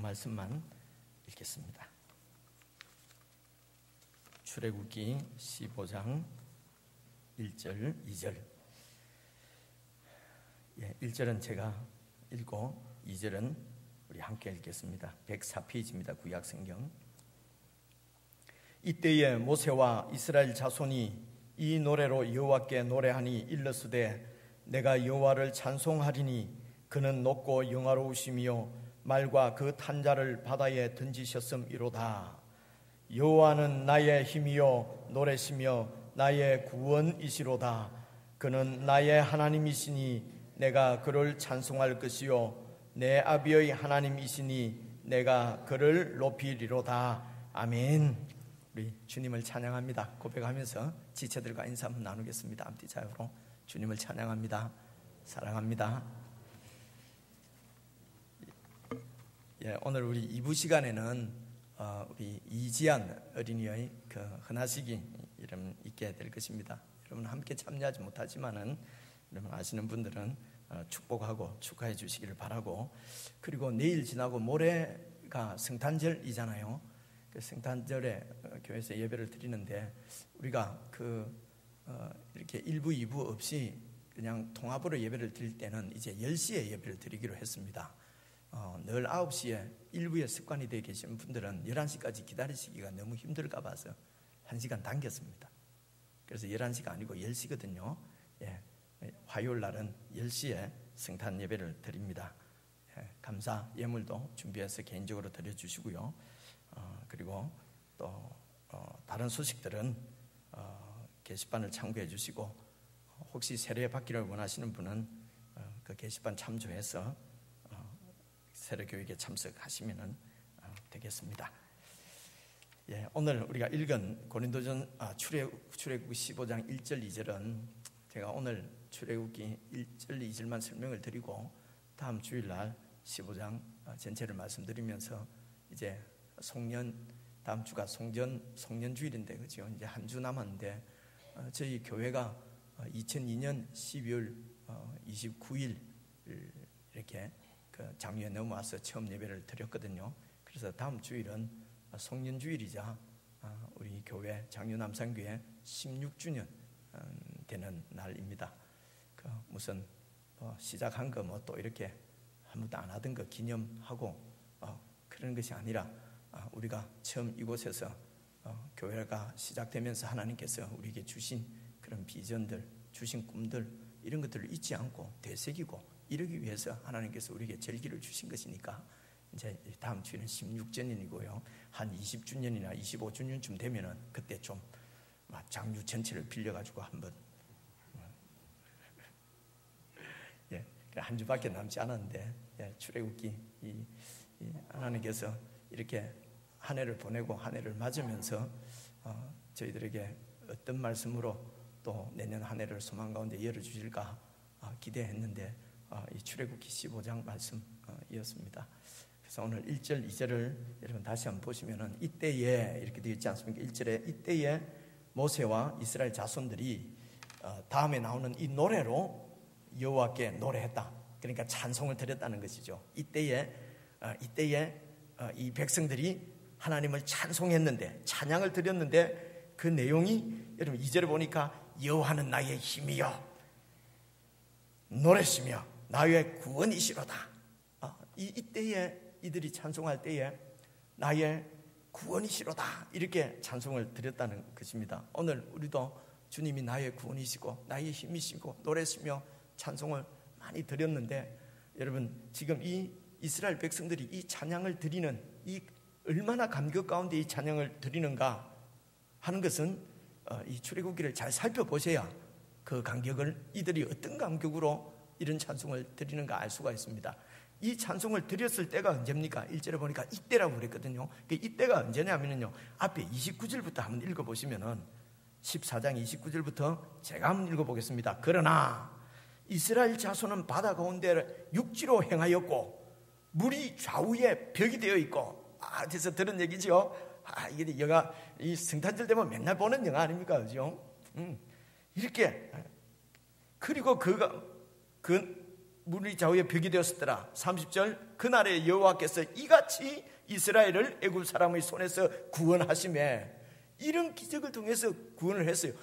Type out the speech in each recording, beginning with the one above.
말씀만 읽겠습니다. 출애굽기 15장 1절, 2절. 1절은 제가 읽고 2절은 우리 함께 읽겠습니다. 104페이지입니다. 구약성경. 이때에 모세와 이스라엘 자손이 이 노래로 여호와께 노래하니 일러스되 내가 여호와를 찬송하리니 그는 높고 영화로우시며 말과 그 탄자를 바다에 던지셨음이로다. 여호와는 나의 힘이요 노래시며 나의 구원이시로다. 그는 나의 하나님이시니 내가 그를 찬송할 것이요 내 아비의 하나님이시니 내가 그를 높이리로다. 아멘. 우리 주님을 찬양합니다. 고백하면서 지체들과 인사 한번 나누겠습니다. 앞뒤자유로 주님을 찬양합니다. 사랑합니다. 오늘 우리 2부 시간에는 우리 이지안 어린이의 그 헌화식이 이름 있게 될 것입니다. 여러분 함께 참여하지 못하지만은 여러분 아시는 분들은 축복하고 축하해 주시기를 바라고, 그리고 내일 지나고 모레가 성탄절이잖아요. 그 성탄절에 교회에서 예배를 드리는데 우리가 이렇게 1부, 2부 없이 그냥 통합으로 예배를 드릴 때는 이제 10시에 예배를 드리기로 했습니다. 늘 9시에 1부에 습관이 되어 계신 분들은 11시까지 기다리시기가 너무 힘들까 봐서 1시간 당겼습니다. 그래서 11시가 아니고 10시거든요. 화요일 날은 10시에 성탄 예배를 드립니다. 감사 예물도 준비해서 개인적으로 드려주시고요. 그리고 또 다른 소식들은 게시판을 참고해 주시고, 혹시 세례 받기를 원하시는 분은 그 게시판 참조해서 세례교육에 참석하시면 되겠습니다. 오늘 우리가 읽은 고린도전 출애굽기 15장 1절 2절은 제가 오늘 출애굽기 1절 2절만 설명을 드리고 다음 주일날 15장 전체를 말씀드리면서 이제 다음 주가 송년 주일인데, 그죠? 이제 한 주 남았는데 저희 교회가 2002년 12월 29일 이렇게 장유에 넘어와서 처음 예배를 드렸거든요. 그래서 다음 주일은 송년 주일이자 우리 교회 장유남산교회 16주년 되는 날입니다. 무슨 시작한 거 또 이렇게 아무도 안 하던 거 기념하고 그런 것이 아니라 우리가 처음 이곳에서 교회가 시작되면서 하나님께서 우리에게 주신 그런 비전들, 주신 꿈들, 이런 것들을 잊지 않고 되새기고 이러기 위해서 하나님께서 우리에게 절기를 주신 것이니까 이제 다음 주에는 16주년이고요. 한 20주년이나 25주년쯤 되면은 그때 좀 장유 전체를 빌려가지고 한번 한 주밖에 남지 않았는데 출애굽기 하나님께서 이렇게 한 해를 보내고 한 해를 맞으면서 저희들에게 어떤 말씀으로 또 내년 한 해를 소망 가운데 열어주실까 기대했는데 이 출애굽기 15장 말씀이었습니다. 그래서 오늘 1절 2절을 여러분 다시 한번 보시면은 이때에 이렇게 되어 있지 않습니까? 1절에 이때에 모세와 이스라엘 자손들이 다음에 나오는 이 노래로 여호와께 노래했다. 그러니까 찬송을 드렸다는 것이죠. 이때에 이 백성들이 하나님을 찬송했는데, 찬양을 드렸는데 그 내용이 여러분 2절에 보니까 여호와는 나의 힘이요 노래시며 나의 구원이시로다. 이때에 이들이 찬송할 때에 나의 구원이시로다 이렇게 찬송을 드렸다는 것입니다. 오늘 우리도 주님이 나의 구원이시고 나의 힘이시고 노래시며 찬송을 많이 드렸는데, 여러분 지금 이 이스라엘 백성들이 이 찬양을 드리는 이 얼마나 감격 가운데 이 찬양을 드리는가 하는 것은 이 출애굽기를 잘 살펴보셔야 그 감격을, 이들이 어떤 감격으로 이런 찬송을 드리는가 알 수가 있습니다. 이 찬송을 드렸을 때가 언제입니까? 1절에 보니까 이때라고 그랬거든요. 이때가 언제냐면요, 앞에 29절부터 한번 읽어보시면은 14장 29절부터 제가 한번 읽어보겠습니다. 그러나 이스라엘 자손은 바다 가운데 육지로 행하였고 물이 좌우에 벽이 되어 있고, 그래서 들은 얘기죠. 이게 영화, 이 성탄절 되면 맨날 보는 영화 아닙니까? 그죠? 이렇게. 그리고 그 물이 좌우에 벽이 되었더라. 30절 그날에 여호와께서 이같이 이스라엘을 애굽 사람의 손에서 구원하시매. 이런 기적을 통해서 구원을 했어요.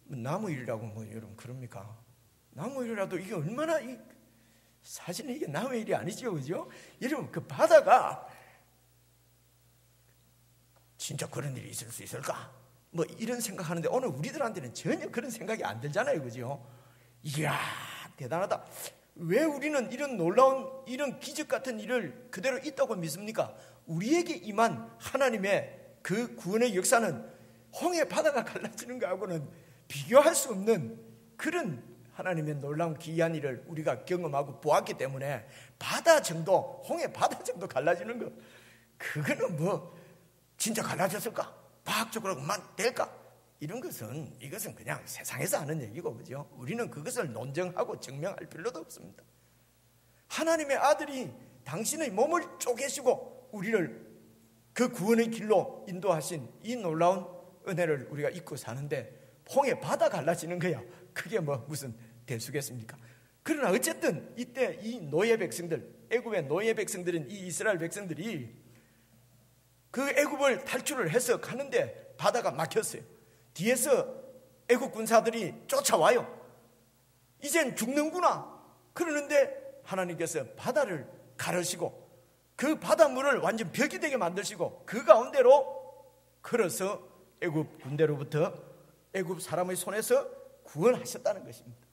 나무 일이라고 뭐 여러분 그럽니까? 나무 일이라도 이게 얼마나 사실은 이게 남의 일이 아니죠, 그죠? 여러분 그 바다가 진짜 그런 일이 있을 수 있을까? 뭐 이런 생각하는데 오늘 우리들한테는 전혀 그런 생각이 안 들잖아요, 그죠? 이야 대단하다. 왜 우리는 이런 놀라운 이런 기적 같은 일을 그대로 있다고 믿습니까? 우리에게 임한 하나님의 그 구원의 역사는 홍해 바다가 갈라지는 것하고는 비교할 수 없는 그런 하나님의 놀라운 기이한 일을 우리가 경험하고 보았기 때문에 바다 정도, 홍해 바다 정도 갈라지는 것, 그거는 뭐 진짜 갈라졌을까? 과학적으로만 될까? 이것은 그냥 세상에서 하는 얘기고, 그죠? 우리는 그것을 논증하고 증명할 필요도 없습니다. 하나님의 아들이 당신의 몸을 쪼개시고 우리를 그 구원의 길로 인도하신 이 놀라운 은혜를 우리가 잊고 사는데 홍해 바다 갈라지는 거야. 그게 뭐 무슨 대수겠습니까? 그러나 어쨌든 이때 이 노예 백성들, 애굽의 노예 백성들은 이 이스라엘 백성들이 그 애굽을 탈출을 해서 가는데 바다가 막혔어요. 뒤에서 애굽 군사들이 쫓아와요. 이젠 죽는구나. 그러는데 하나님께서 바다를 가르시고 그 바닷물을 완전 벽이 되게 만드시고 그 가운데로 걸어서 애굽 군대로부터 애굽 사람의 손에서 구원하셨다는 것입니다.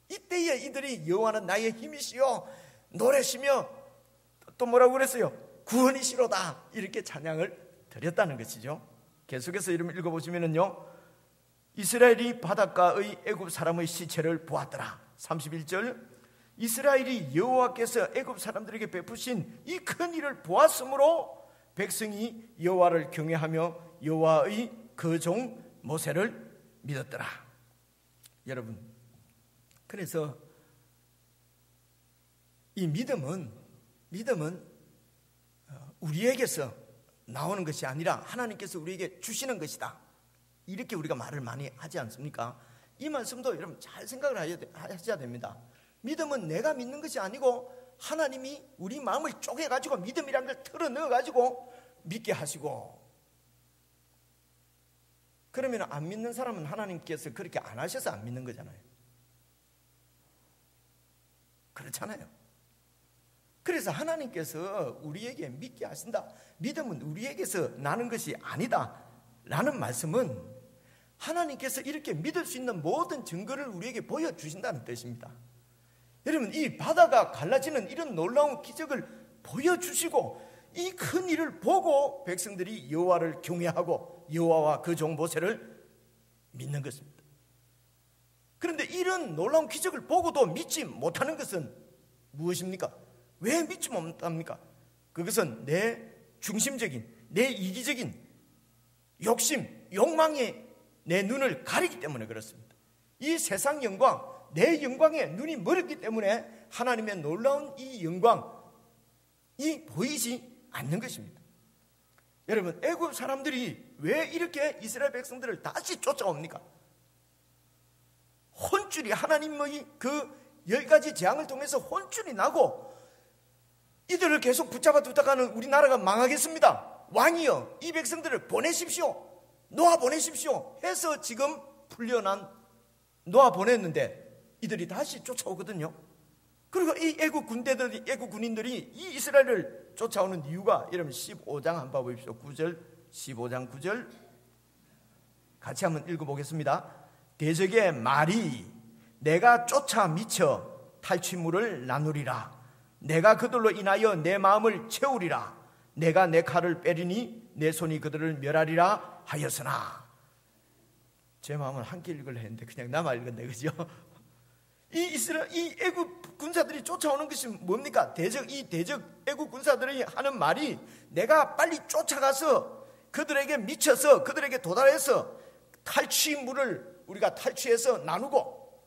이때에 이들이 여호와는 나의 힘이시여 노래시며 또 뭐라고 그랬어요? 구원이시로다 이렇게 찬양을 드렸다는 것이죠. 계속해서 이름 읽어보시면요, 이스라엘이 바닷가의 애굽 사람의 시체를 보았더라. 31절 이스라엘이 여호와께서 애굽 사람들에게 베푸신 이 큰 일을 보았으므로 백성이 여호와를 경외하며 여호와의 그 종 모세를 믿었더라. 여러분, 그래서 이 믿음은 우리에게서 나오는 것이 아니라 하나님께서 우리에게 주시는 것이다. 이렇게 우리가 말을 많이 하지 않습니까? 이 말씀도 여러분 잘 생각을 하셔야 됩니다. 믿음은 내가 믿는 것이 아니고 하나님이 우리 마음을 쪼개가지고 믿음이라는 걸 털어넣어가지고 믿게 하시고, 그러면 안 믿는 사람은 하나님께서 그렇게 안 하셔서 안 믿는 거잖아요. 그렇잖아요. 그래서 하나님께서 우리에게 믿게 하신다. 믿음은 우리에게서 나는 것이 아니다 라는 말씀은 하나님께서 이렇게 믿을 수 있는 모든 증거를 우리에게 보여주신다는 뜻입니다. 여러분, 이 바다가 갈라지는 이런 놀라운 기적을 보여주시고 이 큰 일을 보고 백성들이 여호와를 경외하고 여호와와 그 종 모세를 믿는 것입니다. 그런데 이런 놀라운 기적을 보고도 믿지 못하는 것은 무엇입니까? 왜 믿지 못합니까? 그것은 내 중심적인, 내 이기적인 욕심, 욕망이 내 눈을 가리기 때문에 그렇습니다. 이 세상 영광, 내 영광에 눈이 멀었기 때문에 하나님의 놀라운 이 영광이 보이지 않는 것입니다. 여러분, 애굽 사람들이 왜 이렇게 이스라엘 백성들을 다시 쫓아옵니까? 혼쭐이, 하나님의 그 10가지 재앙을 통해서 혼쭐이 나고 이들을 계속 붙잡아 두다가는 우리나라가 망하겠습니다. 왕이여 이 백성들을 보내십시오, 놓아 보내십시오 해서 지금 풀려난 놓아 보냈는데 이들이 다시 쫓아오거든요. 그리고 이 애국 군대들이, 애국 군인들이 이 이스라엘을 쫓아오는 이유가, 여러분 15장 한번 봐보십시오. 9절, 15장 9절 같이 한번 읽어보겠습니다. 대적의 말이 내가 쫓아 미쳐 탈취물을 나누리라. 내가 그들로 인하여 내 마음을 채우리라. 내가 내 칼을 빼리니 내 손이 그들을 멸하리라 하였으나. 제 마음은 함께 읽으려 했는데 그냥 남아 읽었네, 그죠? 이 애국 군사들이 쫓아오는 것이 뭡니까? 이 대적 애국 군사들이 하는 말이 내가 빨리 쫓아가서 그들에게 미쳐서 그들에게 도달해서 탈취물을 우리가 탈취해서 나누고,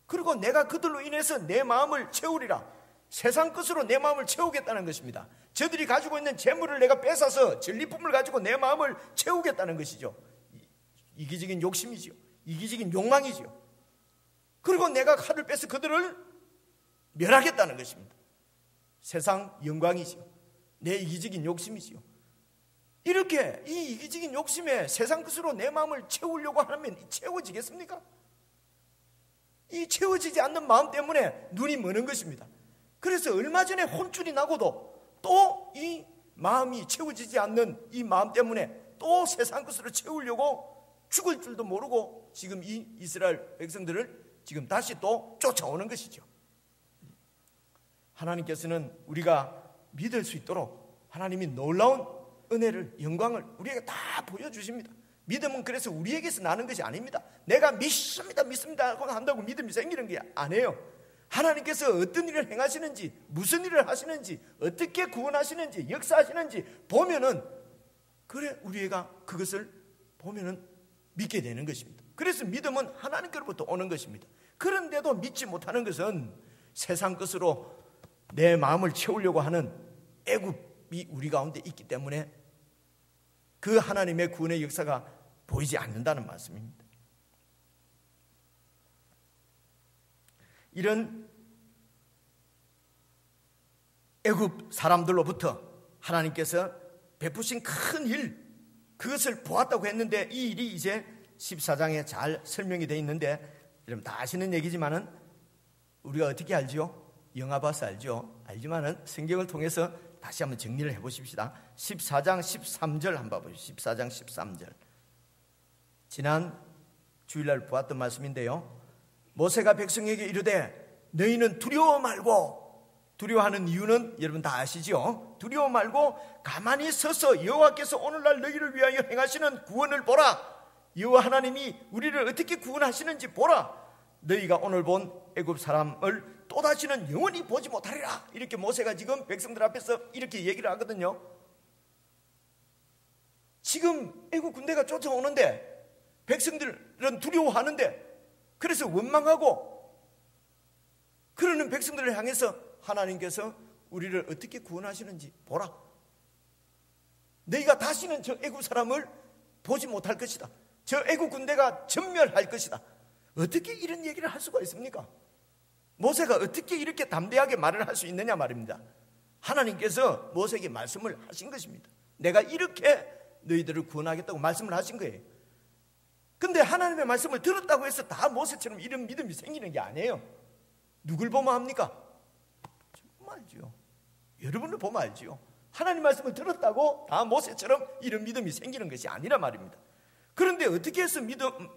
그리고 내가 그들로 인해서 내 마음을 채우리라. 세상 것으로 내 마음을 채우겠다는 것입니다. 저들이 가지고 있는 재물을 내가 뺏어서 전리품을 가지고 내 마음을 채우겠다는 것이죠. 이기적인 욕심이지요. 이기적인 욕망이지요. 그리고 내가 칼을 빼서 그들을 멸하겠다는 것입니다. 세상 영광이지요, 내 이기적인 욕심이지요. 이렇게 이 이기적인 욕심에 세상 것으로 내 마음을 채우려고 하면 채워지겠습니까? 이 채워지지 않는 마음 때문에 눈이 머는 것입니다. 그래서 얼마 전에 혼쭐이 나고도 또 이 마음이 채워지지 않는 이 마음 때문에 또 세상 것으로 채우려고 죽을 줄도 모르고 지금 이 이스라엘 백성들을 지금 다시 또 쫓아오는 것이죠. 하나님께서는 우리가 믿을 수 있도록 하나님이 놀라운 은혜를, 영광을 우리에게 다 보여주십니다. 믿음은 그래서 우리에게서 나는 것이 아닙니다. 내가 믿습니다 하고 한다고 믿음이 생기는 게 아니에요. 하나님께서 어떤 일을 행하시는지, 무슨 일을 하시는지, 어떻게 구원하시는지, 역사하시는지 보면은, 그래 우리가 그것을 보면은 믿게 되는 것입니다. 그래서 믿음은 하나님께로부터 오는 것입니다. 그런데도 믿지 못하는 것은 세상 것으로 내 마음을 채우려고 하는 애굽이 우리 가운데 있기 때문에 그 하나님의 구원의 역사가 보이지 않는다는 말씀입니다. 이런 애굽 사람들로부터 하나님께서 베푸신 큰 일, 그것을 보았다고 했는데 이 일이 이제 14장에 잘 설명이 되어 있는데, 여러분 다 아시는 얘기지만은 우리가 어떻게 알죠? 영화 봐서 알죠? 알지만은 성경을 통해서 다시 한번 정리를 해보십시다. 14장 13절 한번 봐보시죠. 14장 13절. 지난 주일날 보았던 말씀인데요, 모세가 백성에게 이르되 너희는 두려워 말고, 두려워하는 이유는 여러분 다 아시죠? 두려워 말고 가만히 서서 여호와께서 오늘날 너희를 위하여 행하시는 구원을 보라. 여호와 하나님이 우리를 어떻게 구원하시는지 보라. 너희가 오늘 본 애굽 사람을 또다시는 영원히 보지 못하리라. 이렇게 모세가 지금 백성들 앞에서 이렇게 얘기를 하거든요. 지금 애굽 군대가 쫓아오는데 백성들은 두려워하는데, 그래서 원망하고 그러는 백성들을 향해서 하나님께서 우리를 어떻게 구원하시는지 보라. 너희가 다시는 저 애굽 사람을 보지 못할 것이다. 저 애굽 군대가 전멸할 것이다. 어떻게 이런 얘기를 할 수가 있습니까? 모세가 어떻게 이렇게 담대하게 말을 할 수 있느냐 말입니다. 하나님께서 모세에게 말씀을 하신 것입니다. 내가 이렇게 너희들을 구원하겠다고 말씀을 하신 거예요. 근데 하나님의 말씀을 들었다고 해서 다 모세처럼 이런 믿음이 생기는 게 아니에요. 누굴 보면 합니까? 보면 알지요. 여러분을 보면 알지요. 하나님 말씀을 들었다고 다 모세처럼 이런 믿음이 생기는 것이 아니라 말입니다. 그런데 어떻게 해서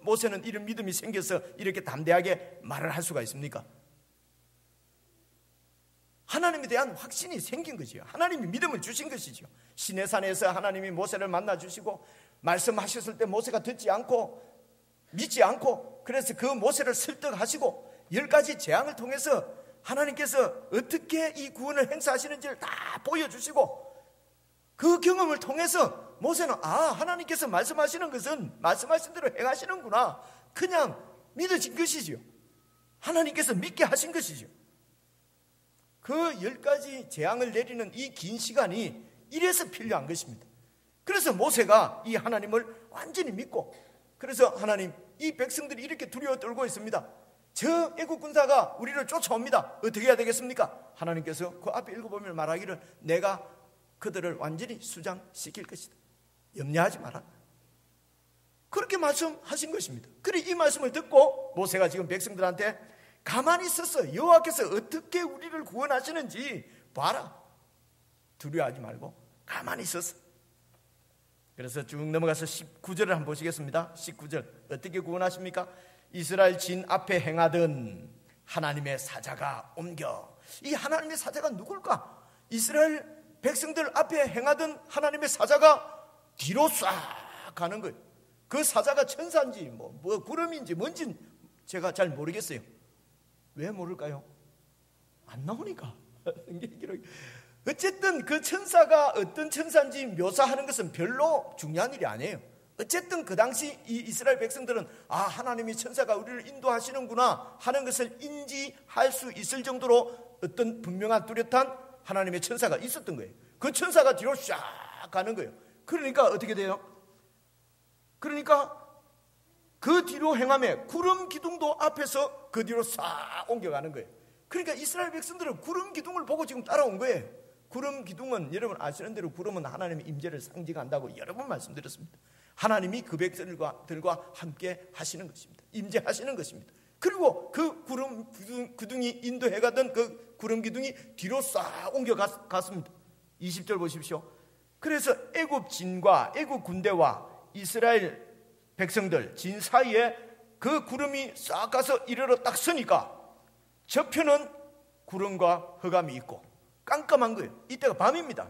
모세는 이런 믿음이 생겨서 이렇게 담대하게 말을 할 수가 있습니까? 하나님에 대한 확신이 생긴 것이요. 하나님이 믿음을 주신 것이죠. 시내산에서 하나님이 모세를 만나 주시고 말씀하셨을 때 모세가 듣지 않고 믿지 않고, 그래서 그 모세를 설득하시고 10가지 재앙을 통해서 하나님께서 어떻게 이 구원을 행사하시는지를 다 보여주시고, 그 경험을 통해서 모세는 하나님께서 말씀하시는 것은 말씀하신 대로 행하시는구나, 그냥 믿어진 것이지요. 하나님께서 믿게 하신 것이죠. 그 10가지 재앙을 내리는 이 긴 시간이 이래서 필요한 것입니다. 그래서 모세가 이 하나님을 완전히 믿고, 그래서 하나님, 이 백성들이 이렇게 두려워 떨고 있습니다. 저 애국 군사가 우리를 쫓아옵니다. 어떻게 해야 되겠습니까? 하나님께서 그 앞에 읽어보면 말하기를 내가 그들을 완전히 수장시킬 것이다. 염려하지 마라. 그렇게 말씀하신 것입니다. 그래 이 말씀을 듣고 모세가 지금 백성들한테 가만히 있어서 여호와께서 어떻게 우리를 구원하시는지 봐라. 두려워하지 말고 가만히 있어서. 그래서 쭉 넘어가서 19절을 한번 보시겠습니다. 19절 어떻게 구원하십니까? 이스라엘 진 앞에 행하던 하나님의 사자가 옮겨. 이 하나님의 사자가 누굴까? 이스라엘 백성들 앞에 행하던 하나님의 사자가 뒤로 싹 가는 거예요. 그 사자가 천사인지 뭐 구름인지 뭔지 제가 잘 모르겠어요. 왜 모를까요? 안 나오니까. 어쨌든 그 천사가 어떤 천사인지 묘사하는 것은 별로 중요한 일이 아니에요. 어쨌든 그 당시 이 이스라엘 백성들은 하나님이 천사가 우리를 인도하시는구나 하는 것을 인지할 수 있을 정도로 어떤 분명한 뚜렷한 하나님의 천사가 있었던 거예요. 그 천사가 뒤로 쫙 가는 거예요. 그러니까 어떻게 돼요? 그러니까 그 뒤로 행함에 구름 기둥도 앞에서 그 뒤로 싹 옮겨가는 거예요. 그러니까 이스라엘 백성들은 구름 기둥을 보고 지금 따라온 거예요. 구름 기둥은 여러분 아시는 대로 구름은 하나님의 임재를 상징한다고 여러 번 말씀드렸습니다. 하나님이 그 백성들과 함께 하시는 것입니다. 임재하시는 것입니다. 그리고 그 구름 기둥이 인도해 가던 그 구름 기둥이 뒤로 싹 옮겨 갔습니다. 20절 보십시오. 그래서 애굽 진과 애굽 군대와 이스라엘 백성들 진 사이에 그 구름이 싹 가서 이르러 딱 서니까 저편은 구름과 흑암이 있고 깜깜한 거예요. 이때가 밤입니다.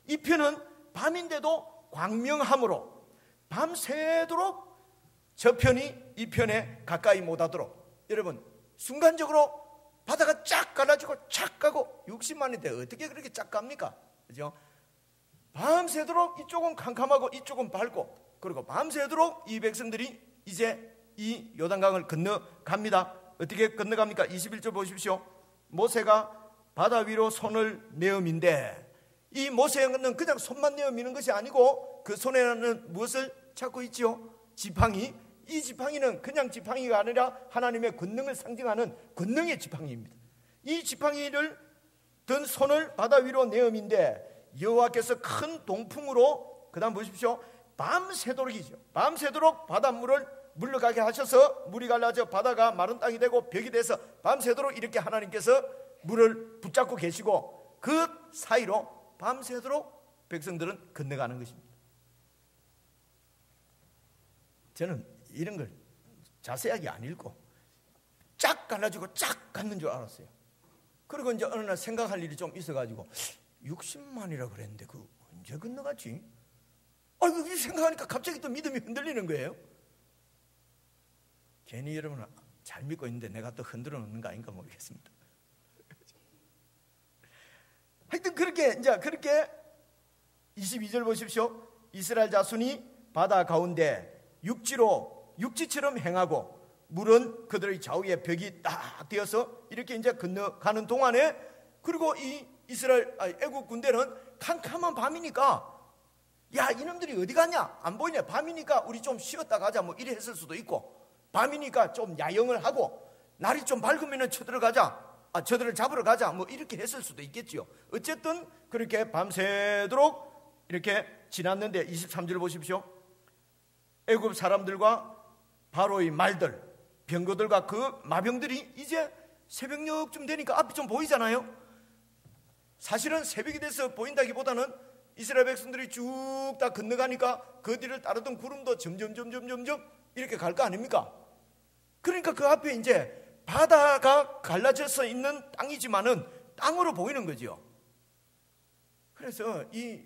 이 편은 밤인데도 광명함으로 밤새도록 저편이 이 편에 가까이 못하도록, 여러분 순간적으로 바다가 쫙 갈라지고 쫙 가고 60만인데 어떻게 그렇게 쫙 갑니까? 그죠? 밤새도록 이쪽은 캄캄하고 이쪽은 밝고, 그리고 밤새도록 이 백성들이 이제 이 요단강을 건너갑니다. 어떻게 건너갑니까? 21절 보십시오. 모세가 바다 위로 손을 내어민데, 이 모세는 그냥 손만 내어미는 것이 아니고 그 손에는 무엇을 찾고 있지요? 지팡이. 이 지팡이는 그냥 지팡이가 아니라 하나님의 권능을 상징하는 권능의 지팡이입니다. 이 지팡이를 든 손을 바다 위로 내어민데 여호와께서 큰 동풍으로, 그 다음 보십시오, 밤새도록이죠. 밤새도록 바닷물을 물러가게 하셔서 물이 갈라져 바다가 마른 땅이 되고 벽이 돼서 밤새도록 이렇게 하나님께서 물을 붙잡고 계시고, 그 사이로 밤새도록 백성들은 건너가는 것입니다. 저는 이런 걸 자세하게 안 읽고 쫙 갈라지고 쫙 갔는 줄 알았어요. 그리고 이제 어느 날 생각할 일이 좀 있어가지고 60만이라 그랬는데 그 언제 건너갔지? 아이고, 생각하니까 갑자기 또 믿음이 흔들리는 거예요. 괜히 여러분은 잘 믿고 있는데 내가 또 흔들어 놓는 거 아닌가 모르겠습니다. 하여튼 그렇게 22절 보십시오. 이스라엘 자손이 바다 가운데 육지처럼 행하고 물은 그들의 좌우에 벽이 딱 되어서 이렇게 이제 건너가는 동안에, 그리고 이 애국 군대는 캄캄한 밤이니까, 야, 이놈들이 어디 갔냐? 안 보이네. 밤이니까 우리 좀 쉬었다 가자, 뭐 이래 했을 수도 있고, 밤이니까 좀 야영을 하고 날이 좀 밝으면 저들을 잡으러 가자, 뭐 이렇게 했을 수도 있겠죠. 어쨌든 그렇게 밤새도록 이렇게 지났는데 23절 보십시오. 애굽 사람들과 바로의 말들, 병거들과 그 마병들이 이제 새벽녘쯤 되니까 앞이 좀 보이잖아요. 사실은 새벽이 돼서 보인다기보다는 이스라엘 백성들이 쭉 다 건너가니까 그 뒤를 따르던 구름도 점점 이렇게 갈 거 아닙니까? 그러니까 그 앞에 이제 바다가 갈라져서 있는 땅이지만은 땅으로 보이는 거죠. 그래서 이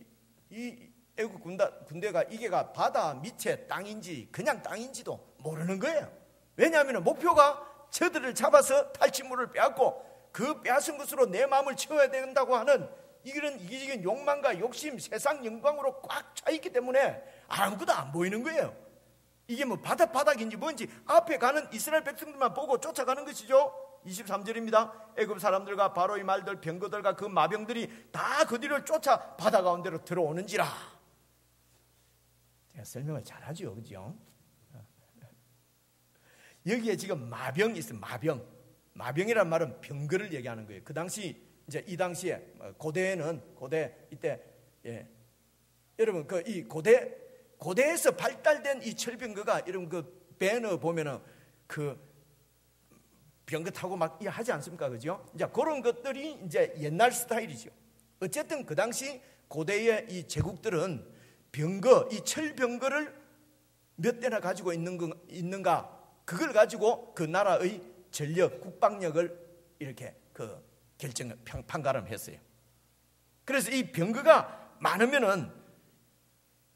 애국 군대가 이게가 바다 밑에 땅인지 그냥 땅인지도 모르는 거예요. 왜냐하면 목표가 저들을 잡아서 탈취물을 빼앗고 그 빼앗은 것으로 내 마음을 채워야 된다고 하는 이런 이기적인 욕망과 욕심, 세상 영광으로 꽉 차 있기 때문에 아무것도 안 보이는 거예요. 이게 뭐 바닥인지 뭔지 앞에 가는 이스라엘 백성들만 보고 쫓아가는 것이죠. 23절입니다. 애굽 사람들과 바로의 말들, 병거들과 그 마병들이 다 그 뒤를 쫓아 바다 가운데로 들어오는지라. 제가 설명을 잘하죠, 그죠? 여기에 지금 마병이 있어요. 마병이란 말은 병거를 얘기하는 거예요. 그 당시 이제 이 당시에 고대 이때, 예, 여러분 그 이 고대에서 발달된 이 철병거가, 여러분 그 배너 보면은 그 병거 타고 막 하지 않습니까, 그죠? 이제 그런 것들이 이제 옛날 스타일이죠. 어쨌든 그 당시 고대의 이 제국들은 이 철병거를 몇 대나 가지고 있는가, 그걸 가지고 그 나라의 전력, 국방력을 이렇게 판가름했어요. 그래서 이 병거가 많으면은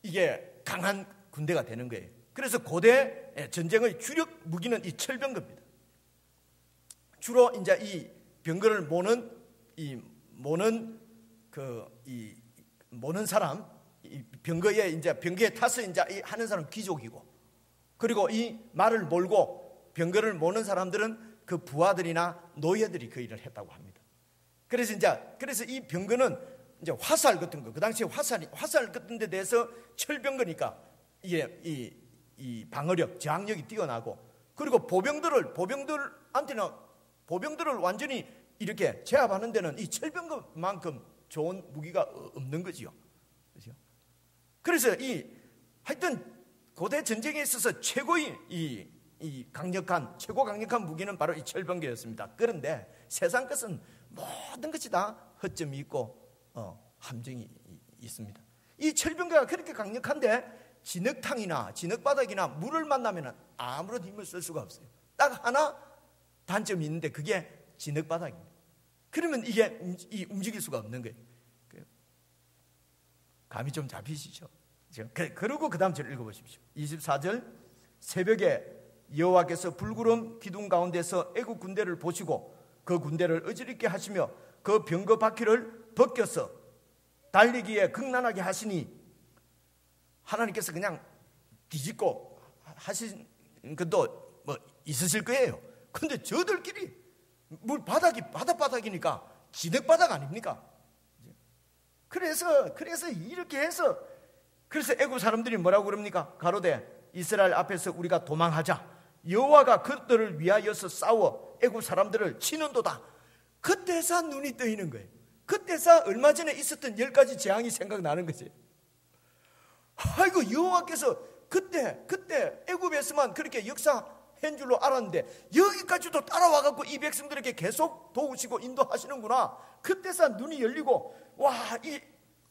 이게 강한 군대가 되는 거예요. 그래서 고대 전쟁의 주력 무기는 이 철병거입니다. 주로 이제 이 병거를 모는 사람, 이 병거에 타서 이제 하는 사람 귀족이고, 그리고 이 말을 몰고 병거를 모는 사람들은 그 부하들이나 노예들이 그 일을 했다고 합니다. 그래서 이 병거는 이제 화살 같은 거, 그 당시에 화살 같은 데 대해서 철병거니까 이게 이 방어력, 저항력이 뛰어나고, 그리고 보병들을 완전히 이렇게 제압하는 데는 이 철병거만큼 좋은 무기가 없는 거지요. 그렇죠? 그래서 하여튼 고대 전쟁에 있어서 최고의 최고 강력한 무기는 바로 이 철병거였습니다. 그런데 세상 것은 모든 것이 다 허점이 있고 함정이 있습니다. 이 철병거가 그렇게 강력한데 진흙탕이나 진흙바닥이나 물을 만나면 아무런 힘을 쓸 수가 없어요. 딱 하나 단점이 있는데 그게 진흙바닥입니다. 그러면 이게 움직일 수가 없는 거예요. 감이 좀 잡히시죠? 그리고 그 다음 절 읽어보십시오. 24절, 새벽에 여호와께서 불구름 기둥 가운데서 애국 군대를 보시고 그 군대를 어지럽게 하시며 그 병거 바퀴를 벗겨서 달리기에 극난하게 하시니, 하나님께서 그냥 뒤집고 하신 것도 뭐 있으실 거예요. 근데 저들끼리 바닷바닥이니까 진흙바닥 아닙니까? 그래서 이렇게 해서, 그래서 애굽 사람들이 뭐라고 그럽니까? 가로되 이스라엘 앞에서 우리가 도망하자. 여호와가 그들을 위하여서 싸워 애굽 사람들을 치는도다. 그때서 눈이 뜨이는 거예요. 그때서 얼마 전에 있었던 10가지 재앙이 생각나는 거지. 아이고, 여호와께서 그때 애굽에서만 그렇게 역사한 줄로 알았는데 여기까지도 따라와갖고 이 백성들에게 계속 도우시고 인도하시는구나. 그때서 눈이 열리고, 와, 이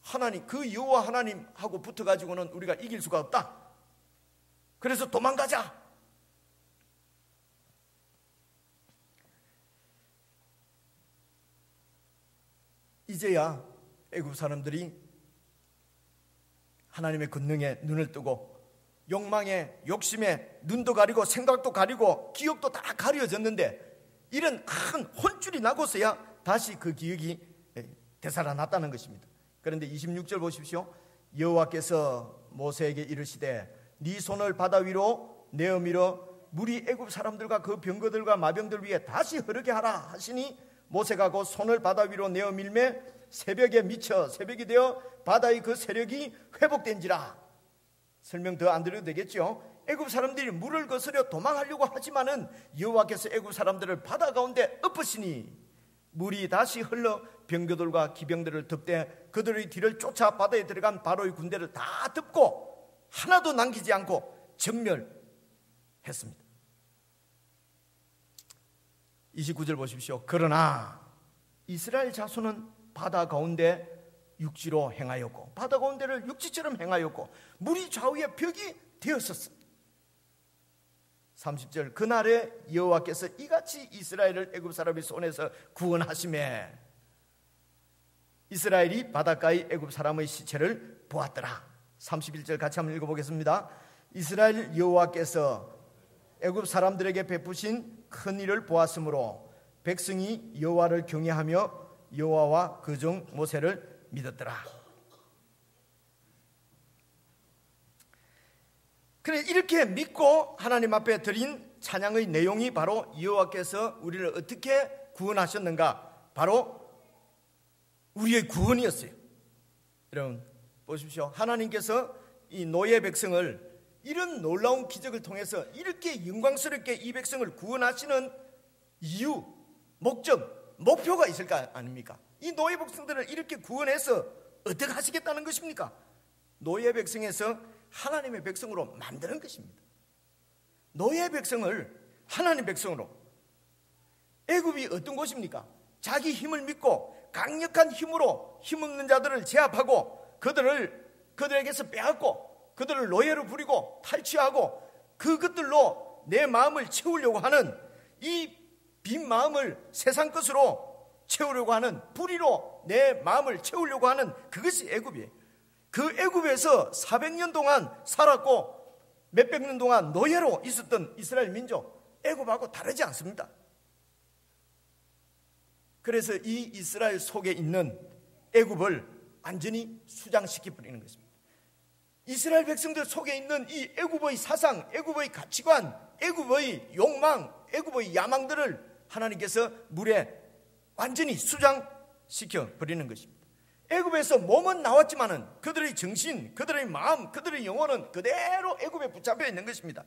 하나님, 그 여호와 하나님하고 붙어가지고는 우리가 이길 수가 없다. 그래서 도망가자. 이제야 애굽 사람들이 하나님의 권능에 눈을 뜨고 욕망에, 욕심에 눈도 가리고 생각도 가리고 기억도 다 가려졌는데, 이런 큰 혼쭐이 나고서야 다시 그 기억이 되살아났다는 것입니다. 그런데 26절 보십시오. 여호와께서 모세에게 이르시되 네 손을 바다 위로 내어 밀어 물이 애굽 사람들과 그 병거들과 마병들 위에 다시 흐르게 하라 하시니, 모세가 그 손을 바다 위로 내어 밀매 새벽에 미쳐 새벽이 되어 바다의 그 세력이 회복된지라. 설명 더 안 드려도 되겠죠? 애굽 사람들이 물을 거스려 도망하려고 하지만은 여호와께서 애굽 사람들을 바다 가운데 엎으시니 물이 다시 흘러 병거들과 기병들을 덮되 그들의 뒤를 쫓아 바다에 들어간 바로의 군대를 다 덮고 하나도 남기지 않고 정멸했습니다. 29절 보십시오. 그러나 이스라엘 자손은 바다 가운데 육지로 행하였고 바다 가운데를 육지처럼 행하였고 물이 좌우에 벽이 되었었습니다. 30절, 그날에 여호와께서 이같이 이스라엘을 애굽 사람의 손에서 구원하시매 이스라엘이 바닷가의 애굽 사람의 시체를 보았더라. 31절 같이 한번 읽어보겠습니다. 이스라엘 여호와께서 애굽 사람들에게 베푸신 큰 일을 보았으므로 백성이 여호와를 경외하며 여호와와 그 종 모세를 믿었더라. 그래, 이렇게 믿고 하나님 앞에 드린 찬양의 내용이 바로 여호와께서 우리를 어떻게 구원하셨는가, 바로 우리의 구원이었어요. 여러분 보십시오. 하나님께서 이 노예 백성을 이런 놀라운 기적을 통해서 이렇게 영광스럽게 이 백성을 구원하시는 이유, 목적, 목표가 있을 거 아닙니까? 이 노예 백성들을 이렇게 구원해서 어떻게 하시겠다는 것입니까? 노예 백성에서 하나님의 백성으로 만드는 것입니다. 노예 백성을 하나님 백성으로. 애굽이 어떤 곳입니까? 자기 힘을 믿고 강력한 힘으로 힘없는 자들을 제압하고 그들에게서 빼앗고 그들을 노예로 부리고 탈취하고 그것들로 내 마음을 채우려고 하는, 이 빈 마음을 세상 것으로 채우려고 하는, 불의로 내 마음을 채우려고 하는 그것이 애굽이에요. 그 애굽에서 400년 동안 살았고 몇백 년 동안 노예로 있었던 이스라엘 민족, 애굽하고 다르지 않습니다. 그래서 이 이스라엘 속에 있는 애굽을 완전히 수장시켜 버리는 것입니다. 이스라엘 백성들 속에 있는 이 애굽의 사상, 애굽의 가치관, 애굽의 욕망, 애굽의 야망들을 하나님께서 물에 완전히 수장시켜 버리는 것입니다. 애굽에서 몸은 나왔지만은 그들의 정신, 그들의 마음, 그들의 영혼은 그대로 애굽에 붙잡혀 있는 것입니다.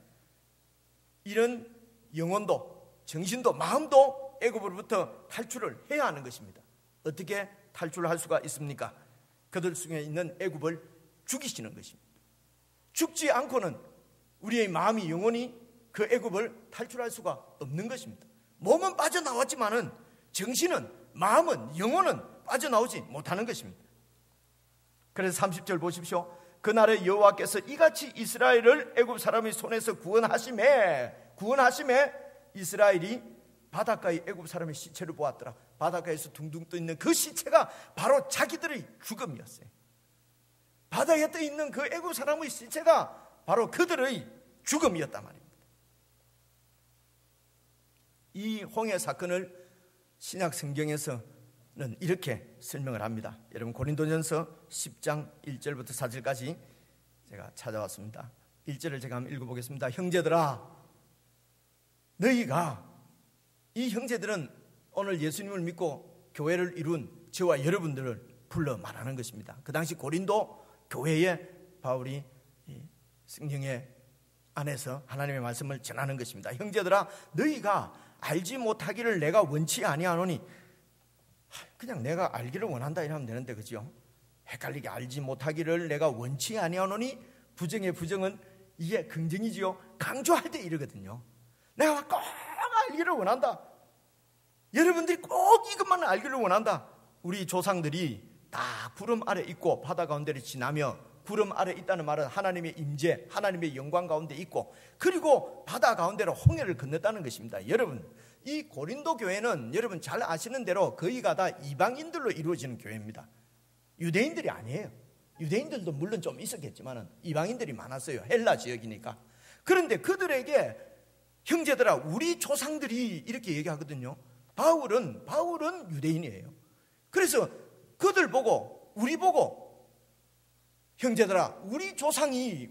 이런 영혼도 정신도 마음도 애굽으로부터 탈출을 해야 하는 것입니다. 어떻게 탈출할 수가 있습니까? 그들 중에 있는 애굽을 죽이시는 것입니다. 죽지 않고는 우리의 마음이 영혼이 그 애굽을 탈출할 수가 없는 것입니다. 몸은 빠져나왔지만은 정신은, 마음은, 영혼은 빠져나오지 못하는 것입니다. 그래서 30절 보십시오. 그날에 여호와께서 이같이 이스라엘을 애굽 사람의 손에서 구원하심에 이스라엘이 바닷가의 애굽 사람의 시체를 보았더라. 바닷가에서 둥둥 떠 있는 그 시체가 바로 자기들의 죽음이었어요. 바다에 떠 있는 그 애굽 사람의 시체가 바로 그들의 죽음이었단 말입니다. 이 홍해 사건을 신약 성경에서는 이렇게 설명을 합니다. 여러분, 고린도전서 10장 1절부터 4절까지 제가 찾아왔습니다. 1절을 제가 한번 읽어보겠습니다. 형제들아, 너희가, 이 형제들은 오늘 예수님을 믿고 교회를 이룬 저와 여러분들을 불러 말하는 것입니다. 그 당시 고린도 교회에 바울이 성령의 안에서 하나님의 말씀을 전하는 것입니다. 형제들아, 너희가 알지 못하기를 내가 원치 아니하노니, 그냥 내가 알기를 원한다 이러면 되는데, 그죠? 헷갈리게 알지 못하기를 내가 원치 아니하노니, 부정의 부정은 이게 긍정이지요. 강조할 때 이러거든요. 내가 꼭 알기를 원한다. 여러분들이 꼭 이것만 알기를 원한다. 우리 조상들이 다 구름 아래 있고 바다 가운데를 지나며, 구름 아래 있다는 말은 하나님의 임재, 하나님의 영광 가운데 있고, 그리고 바다 가운데로 홍해를 건넜다는 것입니다. 여러분, 이 고린도 교회는 여러분 잘 아시는 대로 거의가 다 이방인들로 이루어지는 교회입니다. 유대인들이 아니에요. 유대인들도 물론 좀 있었겠지만 이방인들이 많았어요. 헬라 지역이니까. 그런데 그들에게 형제들아, 우리 조상들이 이렇게 얘기하거든요. 바울은 유대인이에요. 그래서 그들 보고, 우리 보고, 형제들아, 우리 조상이,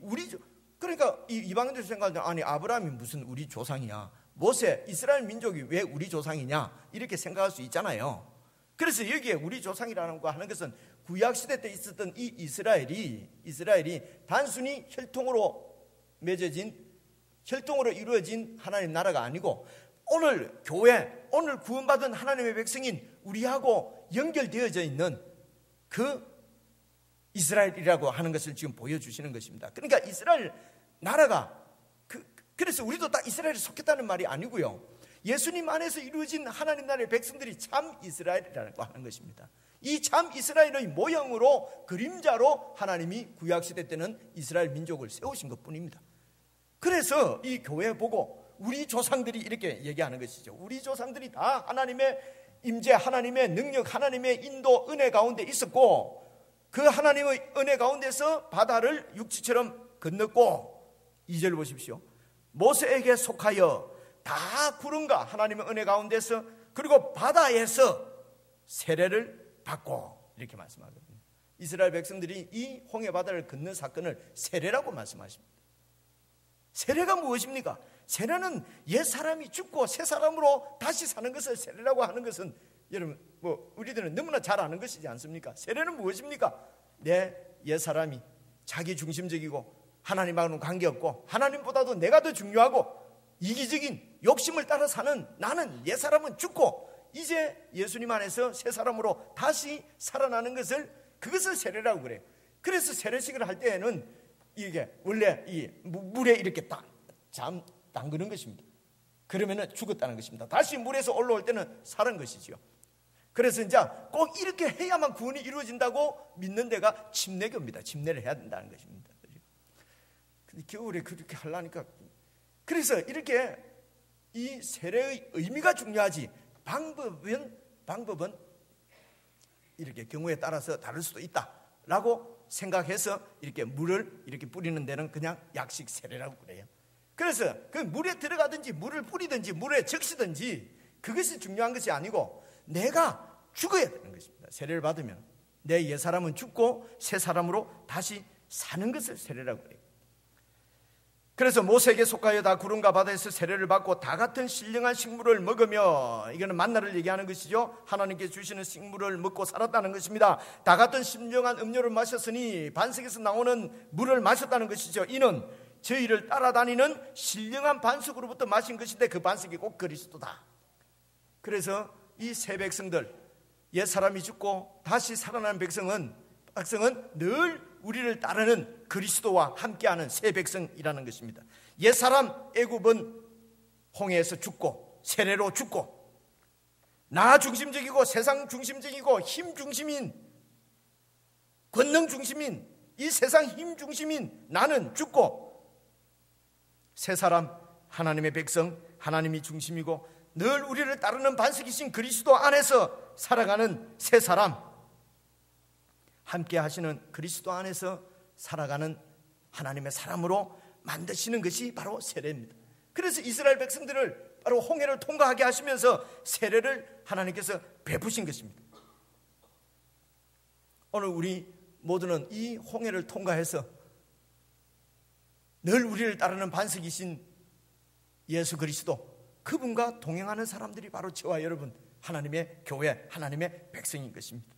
그러니까 이방인들 생각하면, 아니 아브라함이 무슨 우리 조상이야, 모세, 이스라엘 민족이 왜 우리 조상이냐, 이렇게 생각할 수 있잖아요. 그래서 여기에 우리 조상이라는 거 하는 것은 구약시대 때 있었던 이 이스라엘이 단순히 혈통으로 이루어진 하나님 나라가 아니고, 오늘 교회, 오늘 구원받은 하나님의 백성인 우리하고 연결되어져 있는 그 이스라엘이라고 하는 것을 지금 보여주시는 것입니다. 그러니까 이스라엘 나라가, 그래서 우리도 다 이스라엘에 속했다는 말이 아니고요, 예수님 안에서 이루어진 하나님 나라의 백성들이 참 이스라엘이라고 하는 것입니다. 이 참 이스라엘의 모형으로, 그림자로 하나님이 구약시대 때는 이스라엘 민족을 세우신 것뿐입니다. 그래서 이 교회 보고 우리 조상들이 이렇게 얘기하는 것이죠. 우리 조상들이 다 하나님의 임재, 하나님의 능력, 하나님의 인도, 은혜 가운데 있었고, 그 하나님의 은혜 가운데서 바다를 육지처럼 건넜고, 2절 보십시오. 모세에게 속하여 다 구름과 하나님의 은혜 가운데서, 그리고 바다에서 세례를 받고, 이렇게 말씀하거든요. 이스라엘 백성들이 이 홍해 바다를 건넌 사건을 세례라고 말씀하십니다. 세례가 무엇입니까? 세례는 옛 사람이 죽고 새 사람으로 다시 사는 것을 세례라고 하는 것은, 여러분, 우리들은 너무나 잘 아는 것이지 않습니까? 세례는 무엇입니까? 내 옛 사람이 자기 중심적이고 하나님하고는 관계없고, 하나님보다도 내가 더 중요하고 이기적인 욕심을 따라 사는 나는, 옛 사람은 죽고 이제 예수님 안에서 새 사람으로 다시 살아나는 그것을 세례라고 그래요. 그래서 세례식을 할 때에는 이게 원래 이 물에 이렇게 담그는 것입니다. 그러면은 죽었다는 것입니다. 다시 물에서 올라올 때는 살은 것이지요. 그래서 이제 꼭 이렇게 해야만 구원이 이루어진다고 믿는 데가 침례교입니다. 침례를 해야 된다는 것입니다. 근데 겨울에 그렇게 하려니까, 그래서 이렇게 이 세례의 의미가 중요하지, 방법은 이렇게 경우에 따라서 다를 수도 있다라고 생각해서 이렇게 물을 이렇게 뿌리는 데는 그냥 약식 세례라고 그래요. 그래서 그 물에 들어가든지 물을 뿌리든지 물에 적시든지 그것이 중요한 것이 아니고, 내가 죽어야 되는 것입니다. 세례를 받으면 내 옛사람은 죽고 새 사람으로 다시 사는 것을 세례라고 그래요. 그래서 모세에게 속하여 다 구름과 바다에서 세례를 받고 다 같은 신령한 식물을 먹으며, 이거는 만나를 얘기하는 것이죠. 하나님께서 주시는 식물을 먹고 살았다는 것입니다. 다 같은 신령한 음료를 마셨으니, 반석에서 나오는 물을 마셨다는 것이죠. 이는 저희를 따라다니는 신령한 반석으로부터 마신 것인데, 그 반석이 꼭 그리스도다. 그래서 이 새 백성들, 옛 사람이 죽고 다시 살아나는 백성은 늘 우리를 따르는 그리스도와 함께하는 새 백성이라는 것입니다. 옛 사람 애굽은 홍해에서 죽고 세례로 죽고 나 중심적이고 세상 중심적이고 힘 중심인, 권능 중심인, 이 세상 힘 중심인 나는 죽고, 새 사람 하나님의 백성, 하나님이 중심이고 늘 우리를 따르는 반석이신 그리스도 안에서 살아가는 새 사람, 함께 하시는 그리스도 안에서 살아가는 하나님의 사람으로 만드시는 것이 바로 세례입니다. 그래서 이스라엘 백성들을 바로 홍해를 통과하게 하시면서 세례를 하나님께서 베푸신 것입니다. 오늘 우리 모두는 이 홍해를 통과해서 늘 우리를 따르는 반석이신 예수 그리스도, 그분과 동행하는 사람들이 바로 저와 여러분, 하나님의 교회, 하나님의 백성인 것입니다.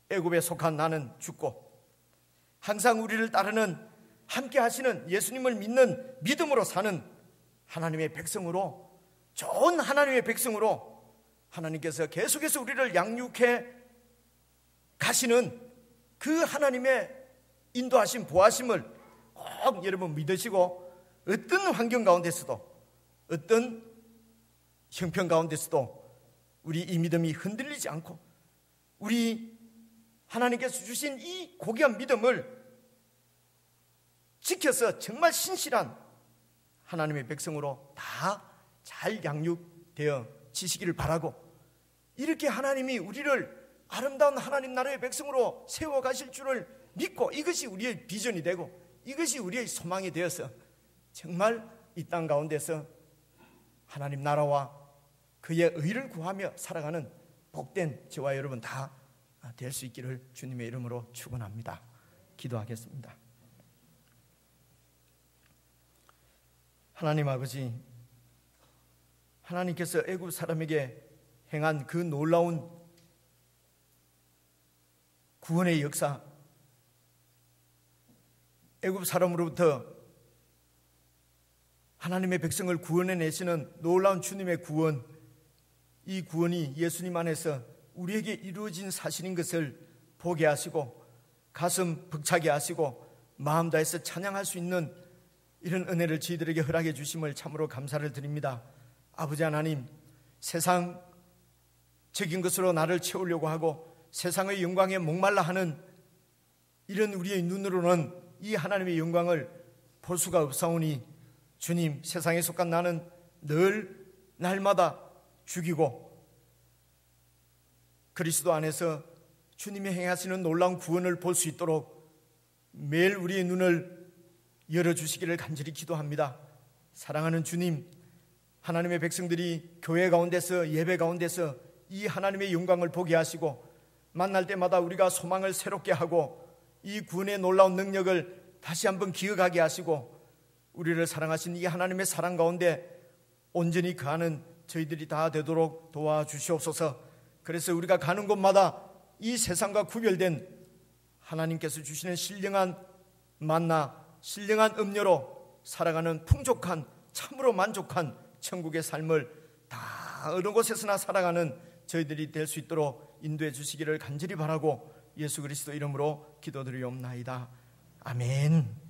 애굽에 속한 나는 죽고 항상 우리를 따르는, 함께 하시는 예수님을 믿는 믿음으로 사는 하나님의 백성으로, 좋은 하나님의 백성으로 하나님께서 계속해서 우리를 양육해 가시는 그 하나님의 인도하심, 보하심을 꼭 여러분 믿으시고, 어떤 환경 가운데서도, 어떤 형편 가운데서도 우리 이 믿음이 흔들리지 않고, 우리 하나님께서 주신 이 고귀한 믿음을 지켜서 정말 신실한 하나님의 백성으로 다 잘 양육되어 지시기를 바라고, 이렇게 하나님이 우리를 아름다운 하나님 나라의 백성으로 세워가실 줄을 믿고, 이것이 우리의 비전이 되고 이것이 우리의 소망이 되어서 정말 이 땅 가운데서 하나님 나라와 그의 의를 구하며 살아가는 복된 저와 여러분 다 될 수 있기를 주님의 이름으로 축원합니다. 기도하겠습니다. 하나님 아버지, 하나님께서 애굽 사람에게 행한 그 놀라운 구원의 역사, 애굽 사람으로부터 하나님의 백성을 구원해내시는 놀라운 주님의 구원, 이 구원이 예수님 안에서 우리에게 이루어진 사실인 것을 보게 하시고 가슴 벅차게 하시고 마음 다해서 찬양할 수 있는 이런 은혜를 저희들에게 허락해 주심을 참으로 감사를 드립니다. 아버지 하나님, 세상적인 것으로 나를 채우려고 하고 세상의 영광에 목말라 하는 이런 우리의 눈으로는 이 하나님의 영광을 볼 수가 없사오니, 주님, 세상에 속한 나는 늘 날마다 죽이고 그리스도 안에서 주님이 행하시는 놀라운 구원을 볼 수 있도록 매일 우리의 눈을 열어주시기를 간절히 기도합니다. 사랑하는 주님, 하나님의 백성들이 교회 가운데서, 예배 가운데서 이 하나님의 영광을 보게 하시고 만날 때마다 우리가 소망을 새롭게 하고 이 구원의 놀라운 능력을 다시 한번 기억하게 하시고 우리를 사랑하신 이 하나님의 사랑 가운데 온전히 거하는 저희들이 다 되도록 도와주시옵소서. 그래서 우리가 가는 곳마다 이 세상과 구별된 하나님께서 주시는 신령한 만나, 신령한 음료로 살아가는 풍족한, 참으로 만족한 천국의 삶을 다 어느 곳에서나 살아가는 저희들이 될 수 있도록 인도해 주시기를 간절히 바라고 예수 그리스도 이름으로 기도드리옵나이다. 아멘.